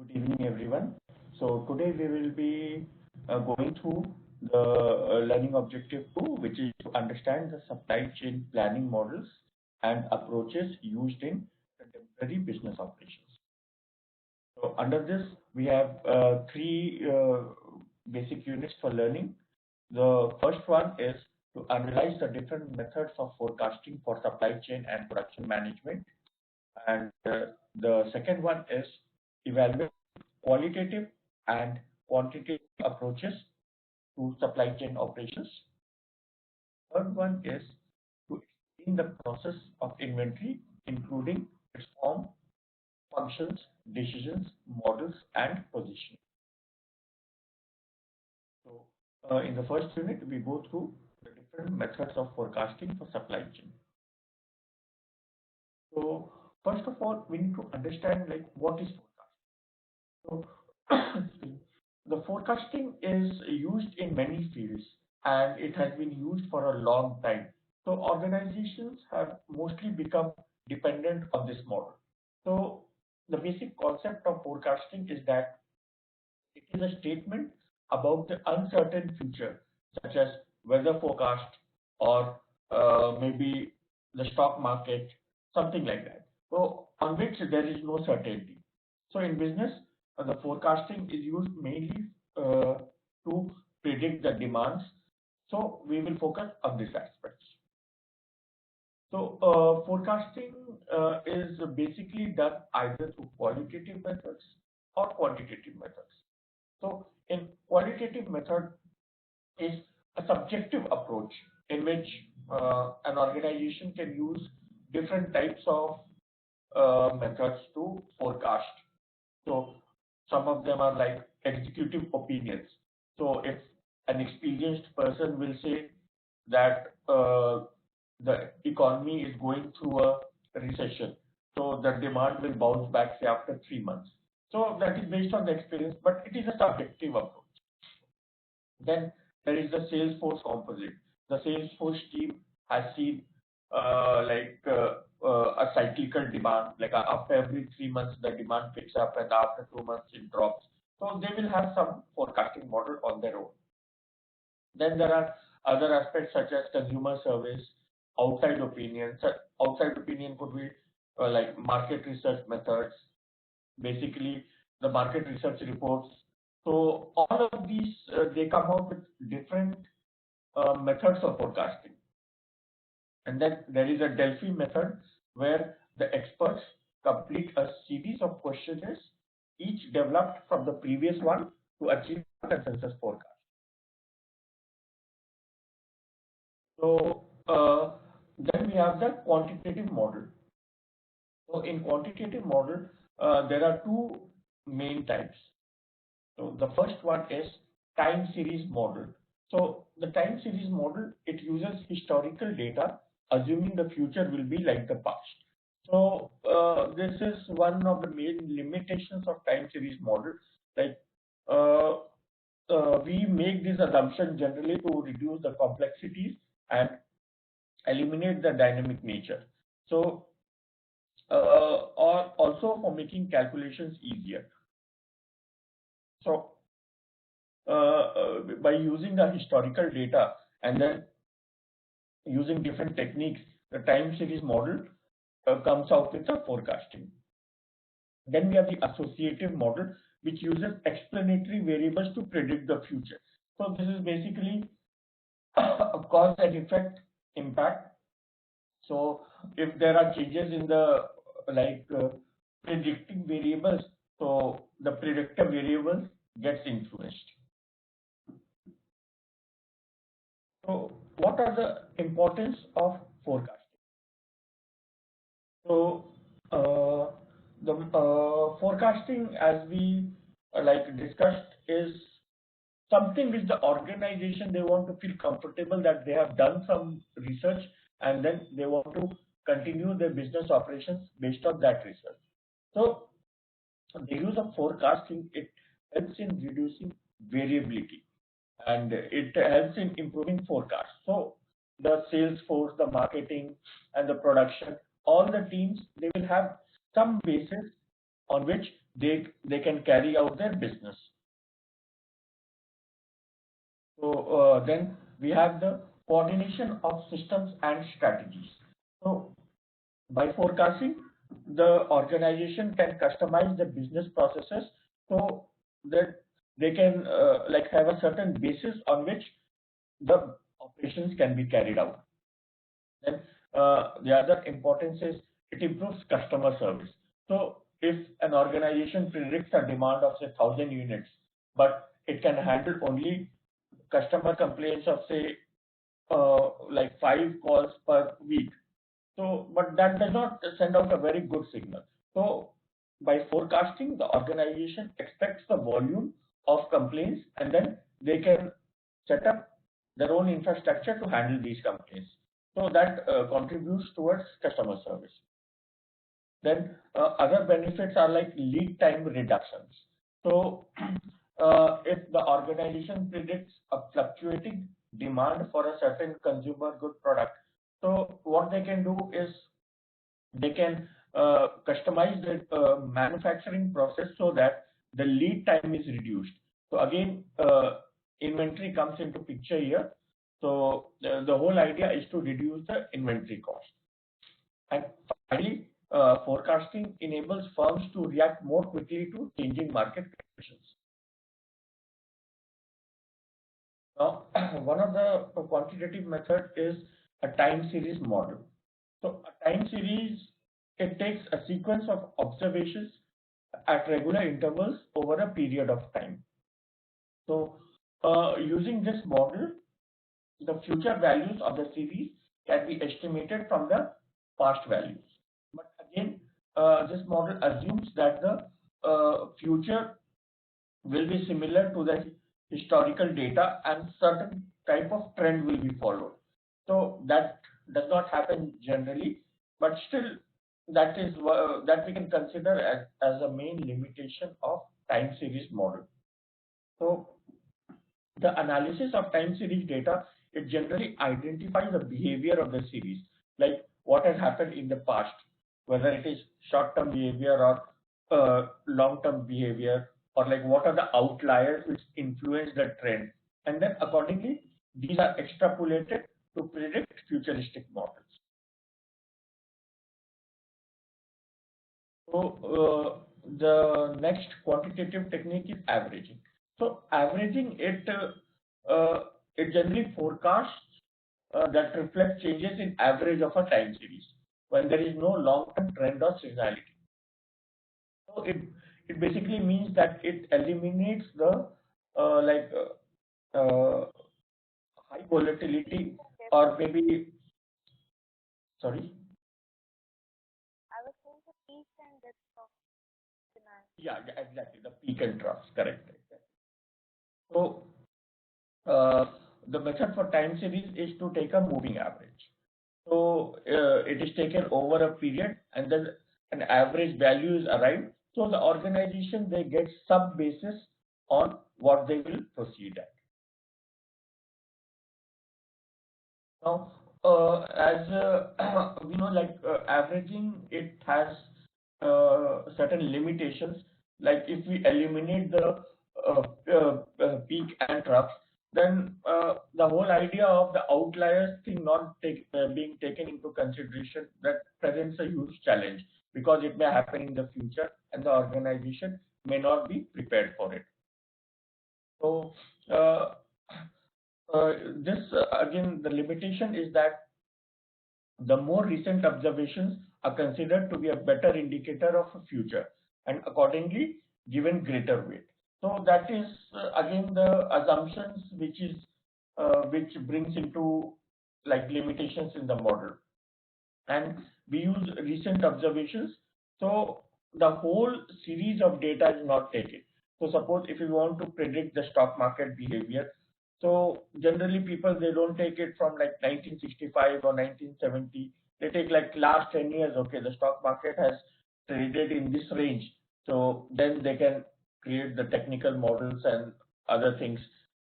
Good evening, everyone. So today we will be going through the learning objective 2, which is to understand the supply chain planning models and approaches used in contemporary business operations. So under this, we have three basic units for learning. The first one is to analyze the different methods of forecasting for supply chain and production management. And the second one is evaluate qualitative and quantitative approaches to supply chain operations. Third one is to explain the process of inventory, including its form, functions, decisions, models, and positioning. So, in the first unit, we go through the different methods of forecasting for supply chain. So, first of all, we need to understand like what is forecasting. So, the forecasting is used in many fields and it has been used for a long time. So organizations have mostly become dependent on this model. So the basic concept of forecasting is that it is a statement about the uncertain future, such as weather forecast or maybe the stock market, something like that. So on which there is no certainty. So in business, the forecasting is used mainly to predict the demands. So we will focus on these aspects. So forecasting is basically done either through qualitative methods or quantitative methods. So in qualitative method is a subjective approach in which an organization can use different types of methods to forecast. So some of them are like executive opinions. So if an experienced person will say that the economy is going through a recession, so the demand will bounce back say after 3 months. So that is based on the experience, but it is a subjective approach. Then there is the sales force composite. The sales force team has seen a cyclical demand, like after every 3 months the demand picks up and after 2 months it drops. So they will have some forecasting model on their own. Then there are other aspects such as consumer service, outside opinion. So outside opinion could be like market research methods, basically the market research reports. So all of these they come out with different methods of forecasting. And then there is a Delphi method where the experts complete a series of questionnaires, each developed from the previous one to achieve a consensus forecast. So then we have the quantitative model. So in quantitative model, there are two main types. So the first one is time series model. So the time series model, it uses historical data, assuming the future will be like the past. So this is one of the main limitations of time series model. Like we make this assumption generally to reduce the complexities and eliminate the dynamic nature. So or also for making calculations easier. So by using the historical data and then using different techniques, the time series model comes out with a forecasting. Then we have the associative model, which uses explanatory variables to predict the future. So this is basically a cause and effect impact. So if there are changes in the predicting variables, so the predictor variables gets influenced. So what are the importance of forecasting? So the forecasting, as we discussed, is something which the organization they want to feel comfortable that they have done some research and then they want to continue their business operations based on that research. So the use of forecasting, it helps in reducing variability and it helps in improving forecast. So the sales force, the marketing and the production, all the teams, they will have some basis on which they can carry out their business. So then we have the coordination of systems and strategies. So by forecasting, the organization can customize the business processes so that they can like have a certain basis on which the operations can be carried out. Then the other importance is it improves customer service. So if an organization predicts a demand of say 1,000 units, but it can handle only customer complaints of say like 5 calls per week. So, but that does not send out a very good signal. So, by forecasting, the organization expects the volume of complaints and then they can set up their own infrastructure to handle these complaints. So, that contributes towards customer service. Then, other benefits are like lead time reductions. So, if the organization predicts a fluctuating demand for a certain consumer good product, so what they can do is they can customize the manufacturing process so that the lead time is reduced. So again, inventory comes into picture here. So the whole idea is to reduce the inventory cost. And finally, forecasting enables firms to react more quickly to changing market conditions. Now, one of the quantitative method is a time series model. So a time series, it takes a sequence of observations at regular intervals over a period of time. So using this model, the future values of the series can be estimated from the past values. But again, this model assumes that the future will be similar to the historical data and certain type of trend will be followed. So that does not happen generally, but still that is that we can consider as a main limitation of time series model. So the analysis of time series data, it generally identifies the behavior of the series, like what has happened in the past, whether it is short-term behavior or long-term behavior, or like what are the outliers which influence the trend, and then accordingly these are extrapolated to predict futuristic models. So the next quantitative technique is averaging. So averaging it generally forecasts that reflect changes in average of a time series when there is no long-term trend or seasonality. So it basically means that it eliminates the like high volatility or maybe sorry. I was saying the peaks and depths of demand. Yeah, exactly, the peak and troughs, correct. Exactly. So uh, the method for time series is to take a moving average. So it is taken over a period and then an average value is arrived. So the organization, they get sub basis on what they will proceed at. Now, as we know, like averaging, it has certain limitations. Like if we eliminate the peak and troughs, then the whole idea of the outliers thing not being taken into consideration, that presents a huge challenge because it may happen in the future and the organization may not be prepared for it. So uh, this again, the limitation is that the more recent observations are considered to be a better indicator of a future and accordingly given greater weight. So that is again the assumptions which brings into like limitations in the model. And we use recent observations. So the whole series of data is not taken. So suppose if you want to predict the stock market behavior, so generally people, they don't take it from like 1965 or 1970. They take like last 10 years. Okay, the stock market has traded in this range. So then they can create the technical models and other things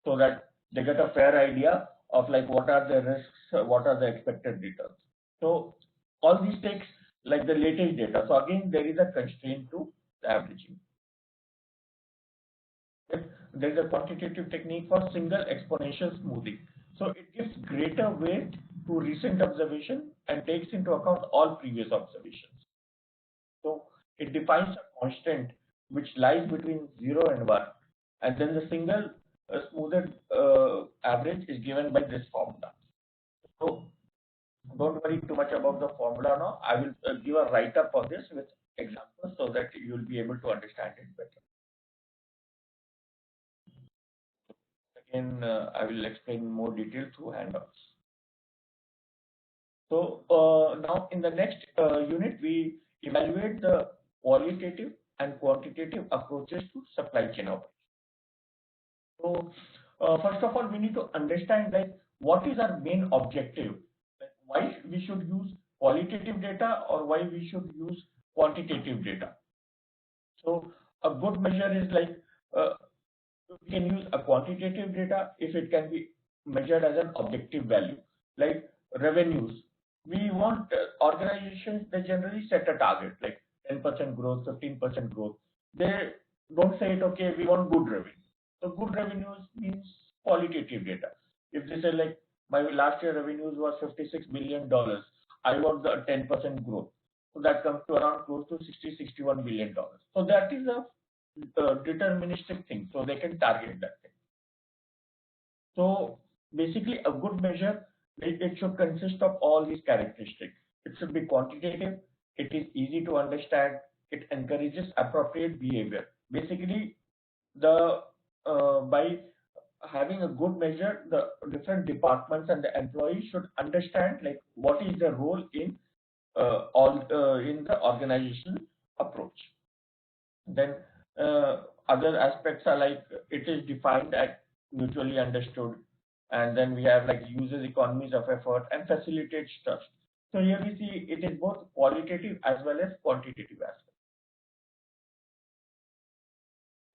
so that they get a fair idea of like what are the risks, what are the expected returns. So all these takes like the latest data. So again, there is a constraint to the averaging. There's a quantitative technique for single exponential smoothing. So it gives greater weight to recent observation and takes into account all previous observations. So it defines a constant which lies between 0 and 1, and then the single smoothed average is given by this formula. So don't worry too much about the formula now. I will give a write-up on this with examples so that you will be able to understand it better. Again, I will explain more detail through handouts. So now in the next unit, we evaluate the qualitative and quantitative approaches to supply chain operation. So first of all, we need to understand like what is our main objective, like why we should use qualitative data or why we should use quantitative data. So a good measure is like uh, we can use a quantitative data if it can be measured as an objective value, like revenues. We want organizations, they generally set a target like 10% growth, 15% growth. They don't say it, okay, we want good revenue. So good revenues means qualitative data. If they say like my last year revenues was $56 billion, I want the 10% growth. So that comes to around close to 60, $61 billion. So that is a deterministic thing, so they can target that thing. So basically, a good measure it should consist of all these characteristics. It should be quantitative. It is easy to understand. It encourages appropriate behavior. Basically, the by having a good measure, the different departments and the employees should understand like what is the role in all in the organizational approach. Then other aspects are like it is defined as mutually understood, and then we have like uses economies of effort and facilitates trust. So here we see it is both qualitative as well as quantitative aspects.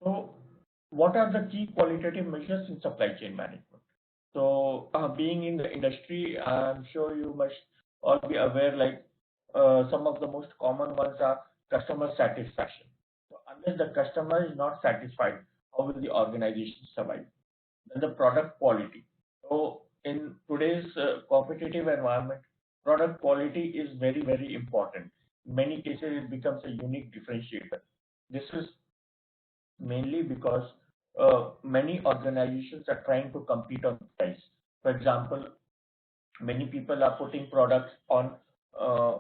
So what are the key qualitative measures in supply chain management? So being in the industry, I'm sure you must all be aware like some of the most common ones are customer satisfaction. So unless the customer is not satisfied, how will the organization survive? Then the product quality. So in today's competitive environment, product quality is very, very important. In many cases, it becomes a unique differentiator. This is mainly because many organizations are trying to compete on price. For example, many people are putting products on uh,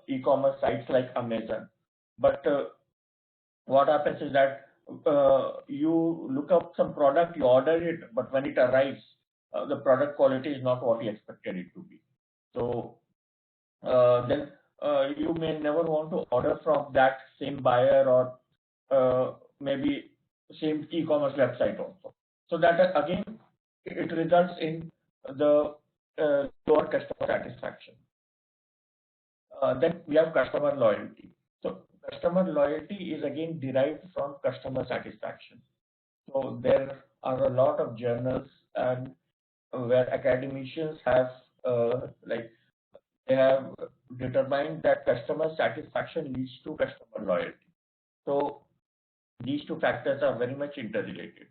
e-commerce sites like Amazon, but what happens is that you look up some product, you order it, but when it arrives, the product quality is not what you expected it to be. So then you may never want to order from that same buyer or maybe same e-commerce website also. So that again, it results in the lower customer satisfaction. Then we have customer loyalty. So customer loyalty is again derived from customer satisfaction. So there are a lot of journals and where academicians have like they have determined that customer satisfaction leads to customer loyalty. So these two factors are very much interrelated.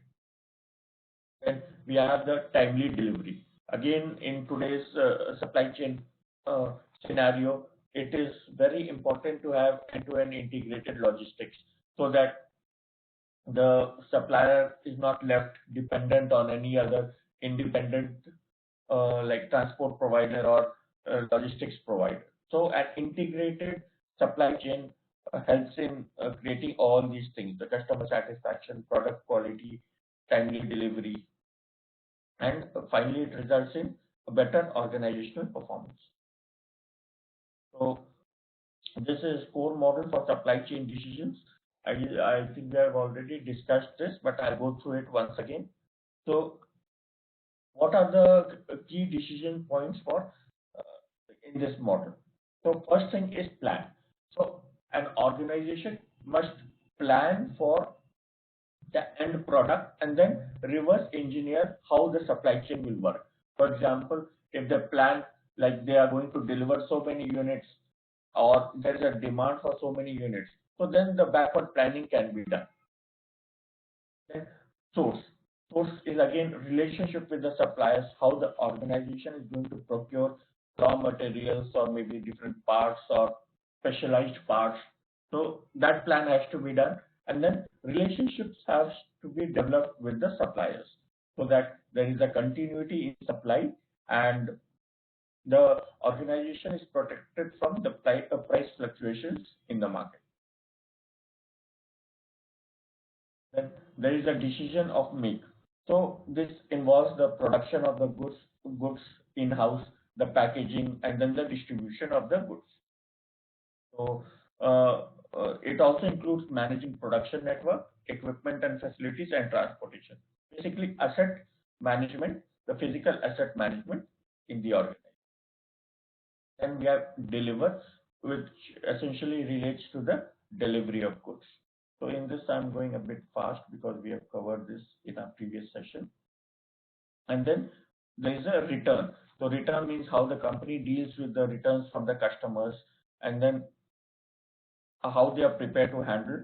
Then we have the timely delivery. Again, in today's supply chain uh, scenario, it is very important to have end-to-end integrated logistics so that the supplier is not left dependent on any other independent like transport provider or logistics provider. So an integrated supply chain helps in creating all these things: the customer satisfaction, product quality, timely delivery, and finally it results in a better organizational performance. So this is core model for supply chain decisions. I think we have already discussed this, but I'll go through it once again. So what are the key decision points for in this model? So first thing is plan. So an organization must plan for the end product and then reverse engineer how the supply chain will work. For example, if they plan like they are going to deliver so many units or there is a demand for so many units, so then the backward planning can be done. Then source. Source is again relationship with the suppliers, how the organization is going to procure raw materials or maybe different parts or specialized parts. So that plan has to be done, and then relationships have to be developed with the suppliers so that there is a continuity in supply and the organization is protected from the price fluctuations in the market. Then there is a decision of make. So this involves the production of the goods in-house, the packaging, and then the distribution of the goods. So it also includes managing production network, equipment and facilities, and transportation. Basically, asset management, the physical asset management in the organization. Then we have deliver, which essentially relates to the delivery of goods. So in this, I'm going a bit fast because we have covered this in our previous session. And then there is a return. So return means how the company deals with the returns from the customers, and then how they are prepared to handle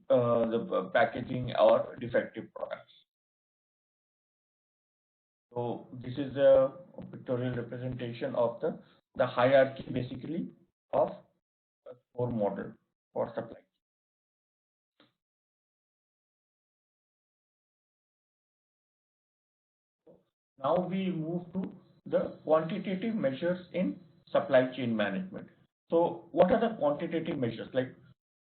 the packaging or defective products. So this is a pictorial representation of the hierarchy basically of a core model for supply. Now we move to the quantitative measures in supply chain management. So what are the quantitative measures? Like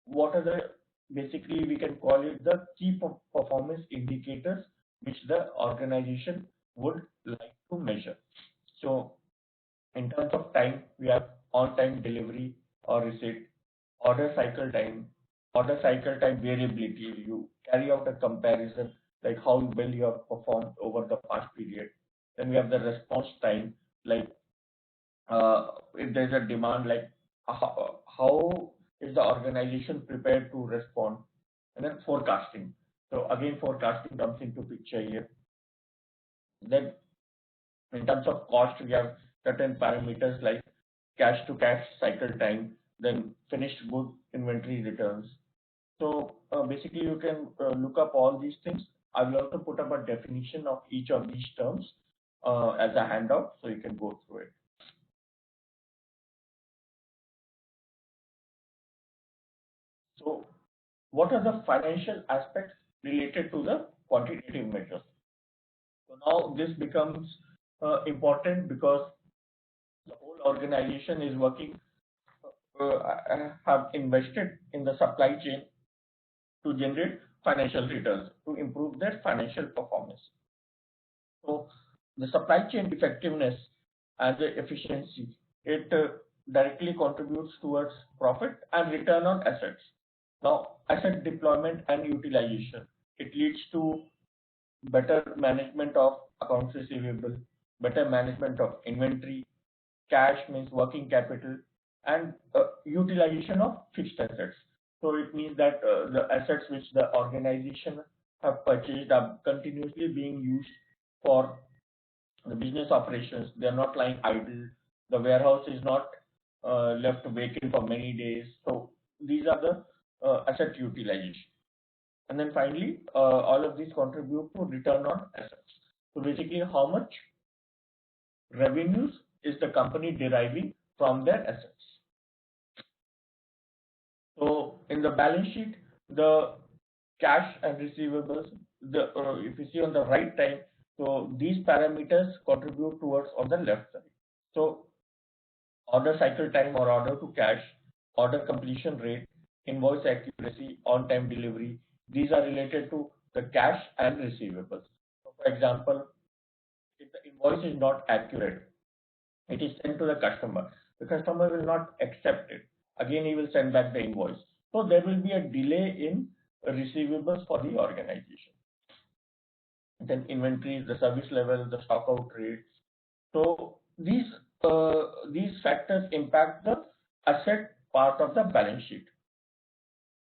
what are the, basically we can call it the key performance indicators which the organization would like to measure. So in terms of time, we have on-time delivery or receipt, order cycle time variability. You carry out a comparison like how well you have performed over the past period. Then we have the response time, like if there's a demand, like how is the organization prepared to respond, and then forecasting. So again, forecasting comes into picture here. Then in terms of cost, we have certain parameters like cash to cash cycle time, then finished good inventory returns. So basically, you can look up all these things. I will also put up a definition of each of these terms as a handout, so you can go through it. So what are the financial aspects related to the quantitative measures? So now this becomes important because the whole organization is working, have invested in the supply chain to generate financial returns, to improve their financial performance. So the supply chain effectiveness and the efficiency, it directly contributes towards profit and return on assets. Now, asset deployment and utilization, it leads to better management of accounts receivable, better management of inventory, cash means working capital, and utilization of fixed assets. So it means that the assets which the organization have purchased are continuously being used for the business operations. They are not lying idle. The warehouse is not left vacant for many days. So these are the asset utilization. And then finally, all of these contribute to return on assets. So basically, how much revenues is the company deriving from their assets? So in the balance sheet, the cash and receivables, if you see on the right side, so these parameters contribute towards on the left side. So order cycle time or order to cash, order completion rate, invoice accuracy, on-time delivery, these are related to the cash and receivables. So for example, if the invoice is not accurate, it is sent to the customer. The customer will not accept it. Again, he will send back the invoice. So there will be a delay in receivables for the organization. Then inventory, the service level, the stock out rates. So these factors impact the asset part of the balance sheet.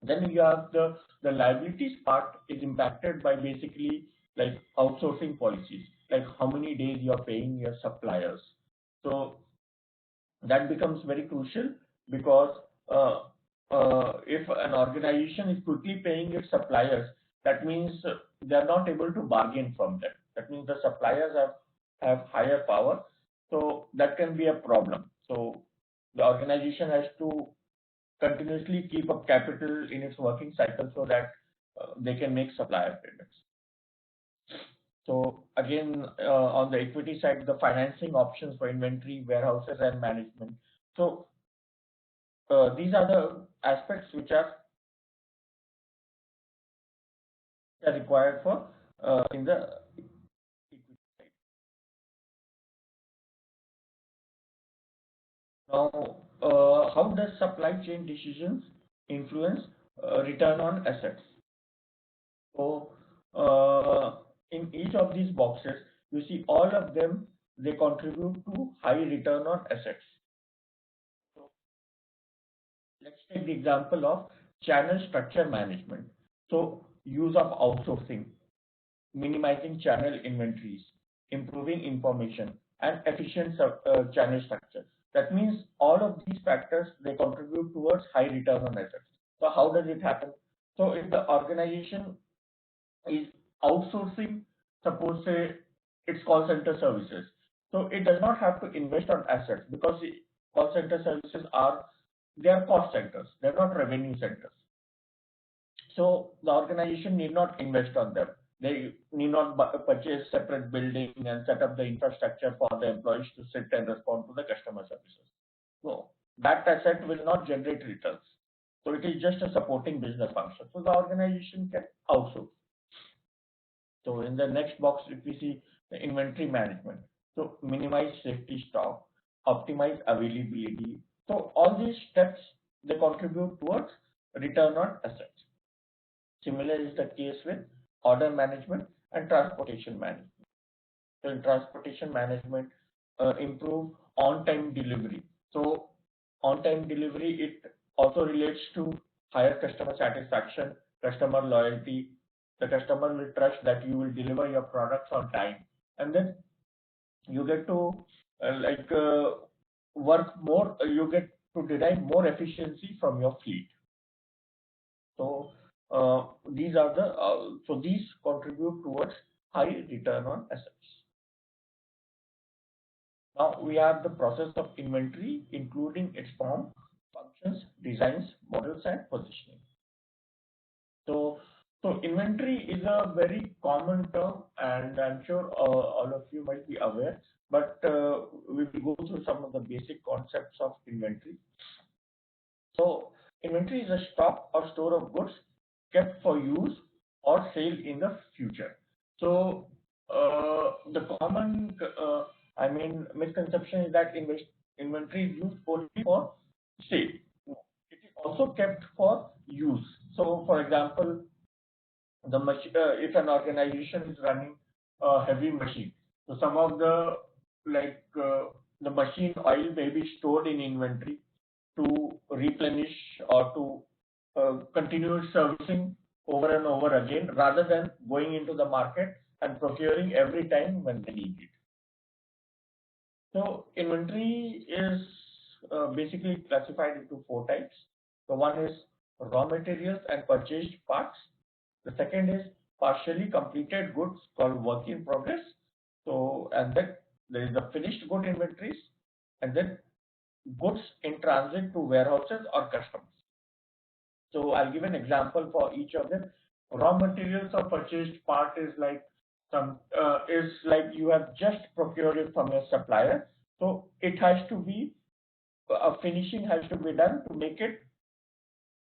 Then you have the liabilities part is impacted by basically like outsourcing policies, like how many days you are paying your suppliers. So that becomes very crucial because if an organization is quickly paying its suppliers, that means they are not able to bargain from them. That means the suppliers have higher power, so that can be a problem. So the organization has to continuously keep up capital in its working cycle so that they can make supplier payments. So again, on the equity side, the financing options for inventory, warehouses, and management. So these are the aspects which are required for in the equity side. Now, how does supply chain decisions influence return on assets? So, in each of these boxes, you see all of them, they contribute to high return on assets. So, let's take the example of channel structure management. So, use of outsourcing, minimizing channel inventories, improving information, and efficient channel structure. That means all of these factors, they contribute towards high return on assets. So how does it happen? So if the organization is outsourcing, suppose say its call center services, so it does not have to invest on assets because the call center services are, they are cost centers, they're not revenue centers. So the organization need not invest on them. They need not purchase separate building and set up the infrastructure for the employees to sit and respond to the customer services. No, that asset will not generate returns. So it is just a supporting business function. So the organization can outsource. So in the next box, if we see the inventory management, so minimize safety stock, optimize availability. So all these steps, they contribute towards return on assets. Similar is the case with order management and transportation management. So in transportation management, improve on-time delivery. So on-time delivery, it also relates to higher customer satisfaction, customer loyalty. The customer will trust that you will deliver your products on time, and then you get to work more. You get to derive more efficiency from your fleet. So these contribute towards high return on assets. Now we have the process of inventory, including its form, functions, designs, models, and positioning. So, so inventory is a very common term, and I'm sure all of you might be aware. But we will go through some of the basic concepts of inventory. So, inventory is a stock or store of goods kept for use or sale in the future. So, the common, misconception is that inventory is used only for sale. It is also kept for use. So, for example, if an organization is running a heavy machine, so some of the machine oil may be stored in inventory to replenish or to continue servicing over and over again rather than going into the market and procuring every time when they need it. So inventory is basically classified into four types. So one is raw materials and purchased parts. The second is partially completed goods called work in progress. So, and then there is the finished good inventories, and then goods in transit to warehouses or customers. So I'll give an example for each of them. Raw materials or purchased part is like you have just procured it from your supplier. So it has to be a finishing has to be done to make it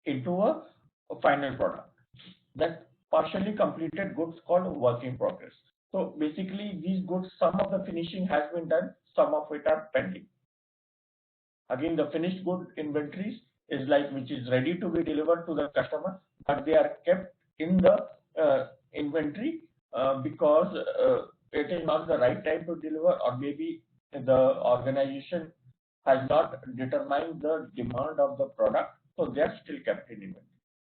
into a final product. That partially completed goods called work in progress. So basically these goods, some of the finishing has been done, some of it are pending. Again, the finished good inventories is like which is ready to be delivered to the customer, but they are kept in the inventory because it is not the right time to deliver, or maybe the organization has not determined the demand of the product, so they are still kept in inventory.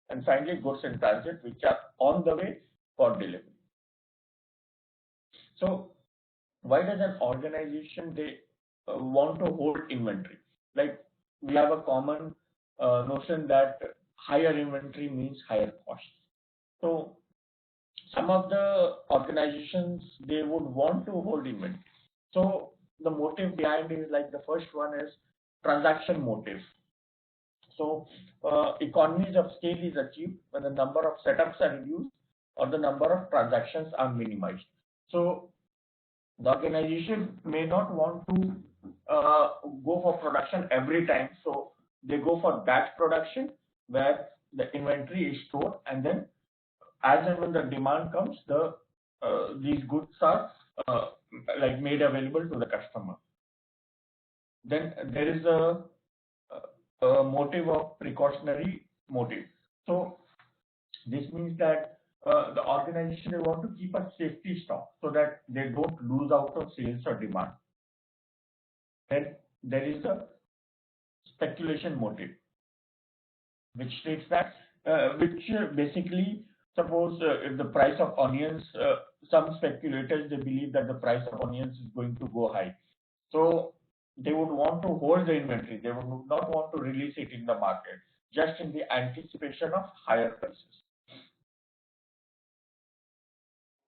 And finally, goods in transit, which are on the way for delivery. So, why does an organization they want to hold inventory? Like we have a common notion that higher inventory means higher costs. So some of the organizations, they would want to hold inventory. So the motive behind is like the first one is transaction motive. So economies of scale is achieved when the number of setups are reduced or the number of transactions are minimized. So the organization may not want to go for production every time, so they go for batch production where the inventory is stored, and then as and when the demand comes, these goods are like made available to the customer. Then there is a motive of precautionary motive. So this means that the organization, they want to keep a safety stock so that they don't lose out on sales or demand. Then there is a speculation motive, which states that which basically, suppose if the price of onions, some speculators, they believe that the price of onions is going to go high, so they would want to hold the inventory. They would not want to release it in the market just in the anticipation of higher prices.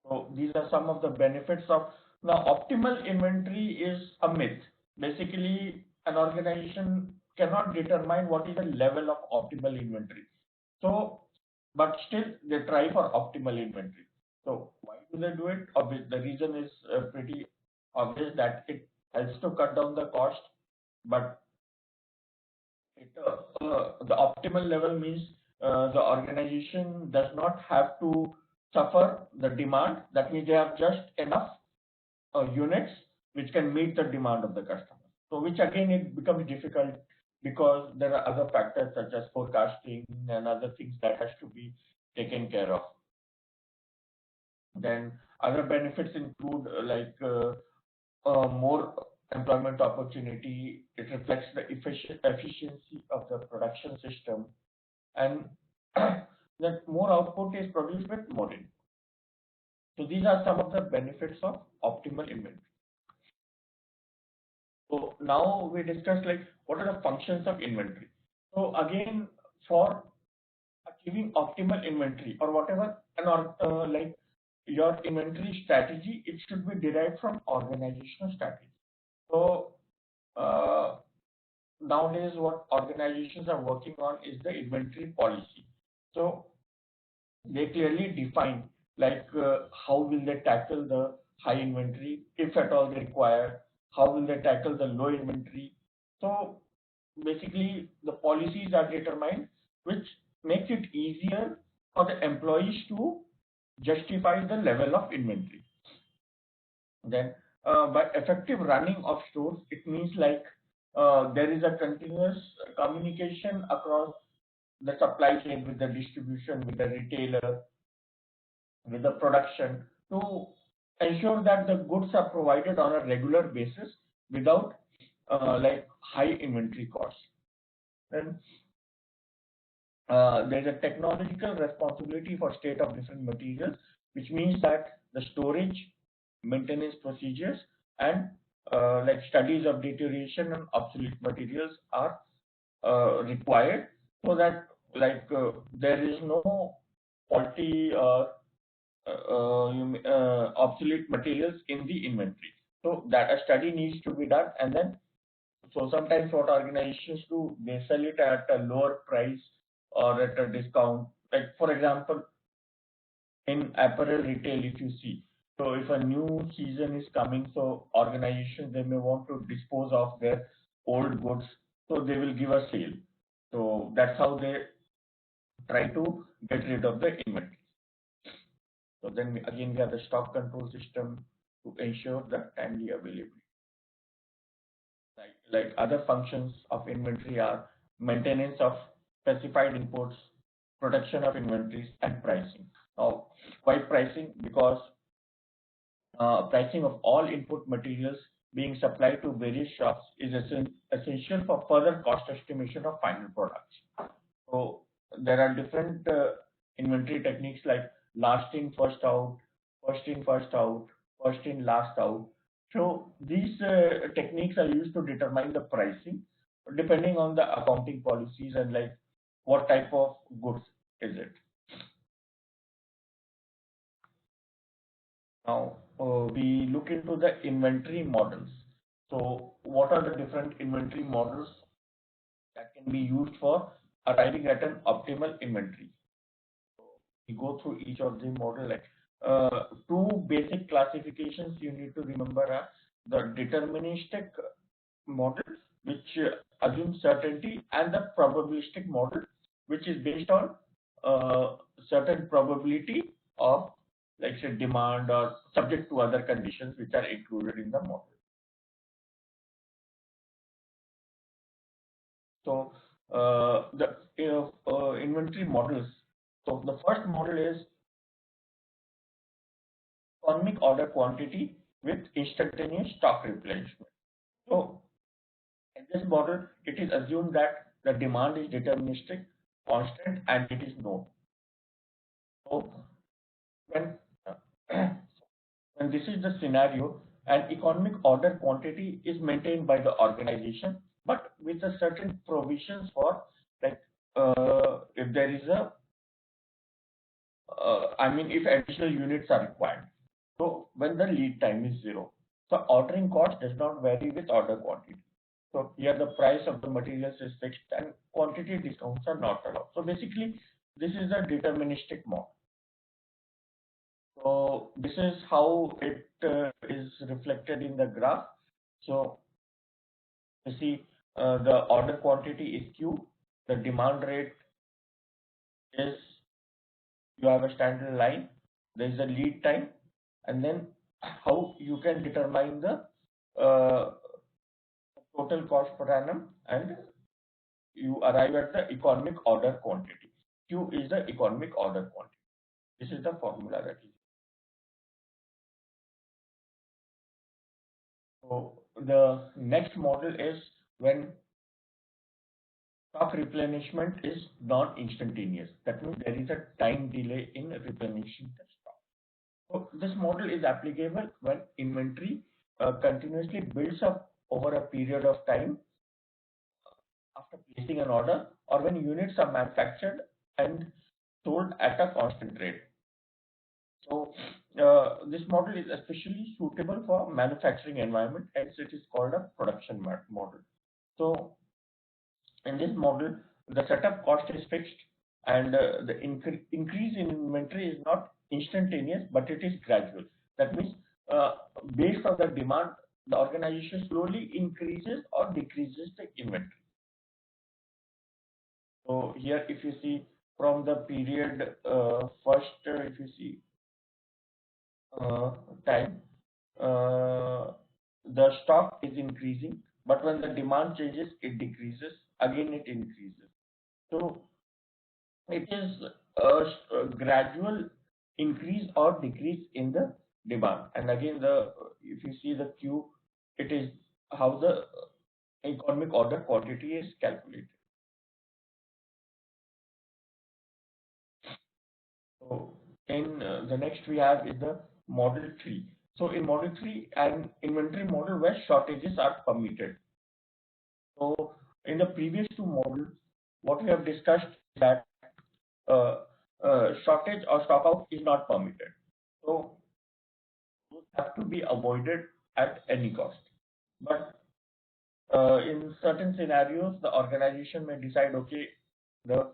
So these are some of the benefits of. Now, optimal inventory is a myth. Basically, an organization cannot determine what is the level of optimal inventory. So, but still they try for optimal inventory. So why do they do it? The reason is pretty obvious, that it helps to cut down the cost, but the optimal level means the organization does not have to suffer the demand. That means they have just enough units which can meet the demand of the customer. So which again, it becomes difficult because there are other factors such as forecasting and other things that has to be taken care of. Then other benefits include more employment opportunity. It reflects the efficiency of the production system, and that more output is produced with more input. So these are some of the benefits of optimal inventory. So now we discuss like what are the functions of inventory. So again, for achieving optimal inventory or whatever, and like your inventory strategy, it should be derived from organizational strategy. So nowadays, what organizations are working on is the inventory policy. So they clearly define like how will they tackle the high inventory, if at all they require, how will they tackle the low inventory. So basically, the policies are determined, which makes it easier for the employees to justify the level of inventory. Then by effective running of stores, it means like there is a continuous communication across the supply chain, with the distribution, with the retailer, with the production, to ensure that the goods are provided on a regular basis without like high inventory costs. Then there's a technological responsibility for state of different materials, which means that the storage, maintenance procedures, and like studies of deterioration and obsolete materials are required, so that there is no faulty or obsolete materials in the inventory. So that a study needs to be done, and then so sometimes what organizations do, they sell it at a lower price or at a discount. Like for example, in apparel retail, if you see, so if a new season is coming, so organizations, they may want to dispose of their old goods, so they will give a sale. So that's how they try to get rid of the inventory. So then again, we have the stock control system to ensure the timely availability. Like other functions of inventory are maintenance of specified inputs, protection of inventories, and pricing. Now, why pricing? Because pricing of all input materials being supplied to various shops is essential for further cost estimation of final products. So there are different inventory techniques like last in, first out, first in, first out, first in, last out. So these techniques are used to determine the pricing depending on the accounting policies and like what type of goods is it. Now we look into the inventory models. So what are the different inventory models that can be used for arriving at an optimal inventory? We go through each of the model. Like two basic classifications you need to remember are the deterministic model, which assumes certainty, and the probabilistic model, which is based on certain probability of, like say, demand or subject to other conditions which are included in the model. So the inventory models. So the first model is economic order quantity with instantaneous stock replenishment. So in this model, it is assumed that the demand is deterministic, constant, and it is known. So when when this is the scenario, an economic order quantity is maintained by the organization, but with a certain provisions for, like if there is a if additional units are required. So when the lead time is zero, the ordering cost does not vary with order quantity. So here the price of the materials is fixed and quantity discounts are not allowed. So basically, this is a deterministic model. So this is how it is reflected in the graph. So you see the order quantity is Q, the demand rate is, you have a standard line, there is a lead time, and then how you can determine the uh, total cost per annum, and you arrive at the economic order quantity. Q is the economic order quantity. This is the formula that is. So the next model is when stock replenishment is non-instantaneous. That means there is a time delay in replenishing the stock. So this model is applicable when inventory continuously builds up over a period of time after placing an order, or when units are manufactured and sold at a constant rate. So this model is especially suitable for manufacturing environment, hence it is called a production model. So in this model, the setup cost is fixed, and the increase in inventory is not instantaneous, but it is gradual. That means uh, based on the demand, the organization slowly increases or decreases the inventory. So here, if you see from the period first, if you see uh, time, uh, the stock is increasing, but when the demand changes, it decreases. Again, it increases. So it is a gradual increase or decrease in the demand. And again, the if you see the Q, it is how the economic order quantity is calculated. So in the next we have is the model 3. So in model 3, an inventory model where shortages are permitted. So in the previous two models, what we have discussed is that uh, shortage or stock out is not permitted. So those have to be avoided at any cost. But in certain scenarios, the organization may decide, okay, the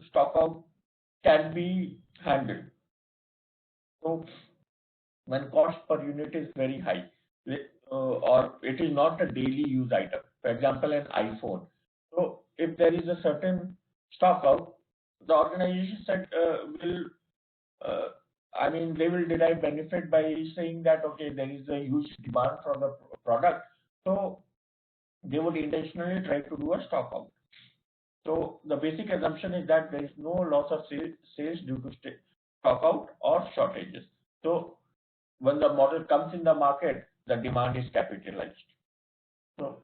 stock out can be handled. So when cost per unit is very high, or it is not a daily use item, for example, an iPhone. So if there is a certain stock out, the organization said will uh, they will derive benefit by saying that, okay, there is a huge demand for the product, so they would intentionally try to do a stock out. So the basic assumption is that there is no loss of sales due to stock out or shortages. So when the model comes in the market, the demand is capitalized. So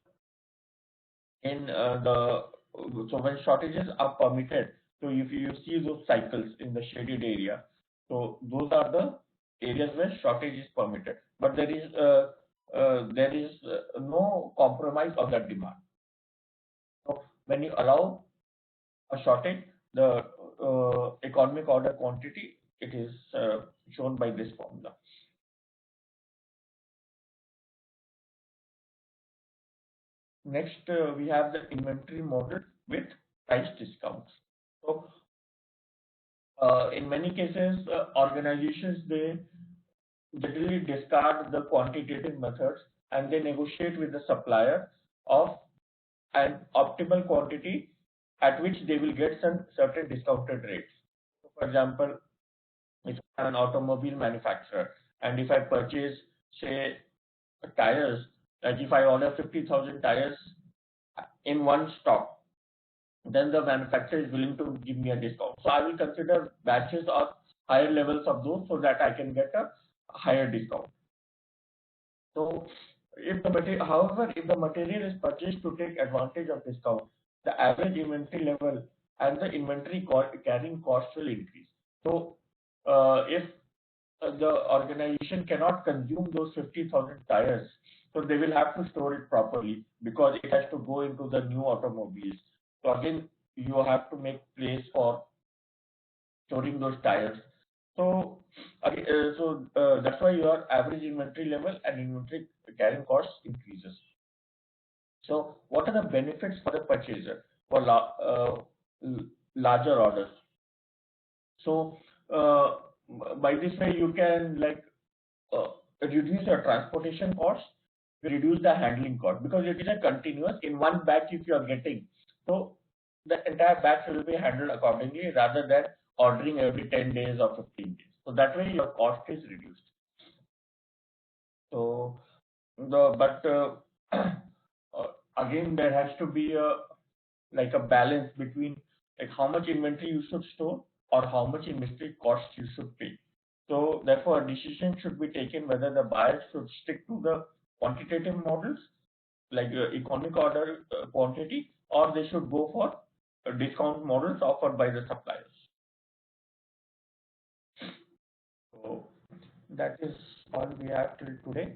in so when shortages are permitted, so if you see those cycles in the shaded area, so those are the areas where shortage is permitted, but there is no compromise of that demand. So when you allow a shortage, the economic order quantity it is shown by this formula. Next, we have the inventory model with price discounts. So, in many cases, organizations they generally discard the quantitative methods and they negotiate with the supplier of an optimal quantity at which they will get some certain discounted rates. So for example, if I'm an automobile manufacturer and if I purchase, say, tires, like if I order 50,000 tires in one stock, then the manufacturer is willing to give me a discount. So I will consider batches or higher levels of those so that I can get a higher discount. So if the material, however, if the material is purchased to take advantage of discount, the average inventory level and the inventory carrying cost will increase. So if the organization cannot consume those 50,000 tires, so they will have to store it properly because it has to go into the new automobiles. So again, you have to make place for storing those tires. So, that's why your average inventory level and inventory carrying costs increases. So, what are the benefits for the purchaser for larger orders? So, by this way, you can uh, reduce your transportation costs, reduce the handling cost because it is a continuous in one batch if you are getting. So the entire batch will be handled accordingly rather than ordering every 10 days or 15 days. So that way your cost is reduced. So the but again there has to be a balance between like how much inventory you should store or how much inventory cost you should pay. So therefore, a decision should be taken whether the buyer should stick to the quantitative models like economic order quantity, or they should go for discount models offered by the suppliers. So that is all we have till today.